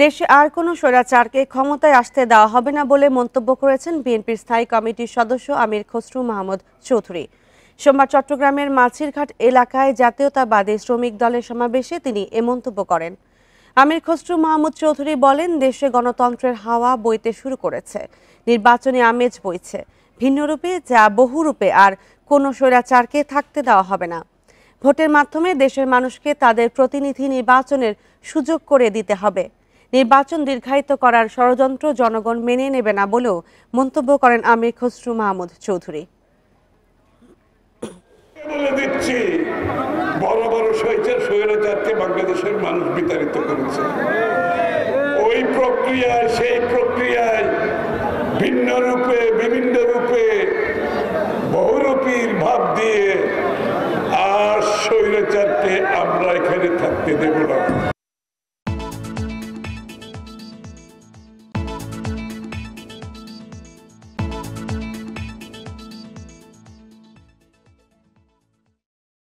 দেশে আর কোনো স্বৈরাচারকে ক্ষমতায় আসতে দেওয়া হবে না বলে মন্তব্য করেছেন বিএনপির স্থায়ী কমিটির সদস্য আমির খসরু মাহমুদ চৌধুরী। সোমবার চট্টগ্রামের মাছিরঘাট এলাকায় জাতীয়তাবাদী শ্রমিক দলের সমাবেশে তিনি এ মন্তব্য করেন। আমির খসরু মাহমুদ চৌধুরী বলেন, দেশে গণতন্ত্রের হাওয়া বইতে শুরু করেছে, নির্বাচনী আমেজ বইছে ভিন্নরূপে, যা বহুরূপে আর কোনো স্বৈরাচারকে থাকতে দেওয়া হবে না। ভোটের মাধ্যমে দেশের মানুষকে তাদের প্রতিনিধি নির্বাচনের সুযোগ করে দিতে হবে। নির্বাচন দীর্ঘায়িত করার ষড়যন্ত্র জনগণ মেনে নেবে না বলেও মন্তব্য করেন আমির খসরু মাহমুদ চৌধুরী। বড় বড় স্বৈরাচারকে বাংলাদেশের মানুষ বিতাড়িত করেছে। ওই প্রক্রিয়ায় সেই প্রক্রিয়ায় ভিন্ন রূপে বিভিন্ন রূপে বহুরূপীর ভাব দিয়ে আর স্বৈরাচারকে আমরা এখানে থাকতে দেব না।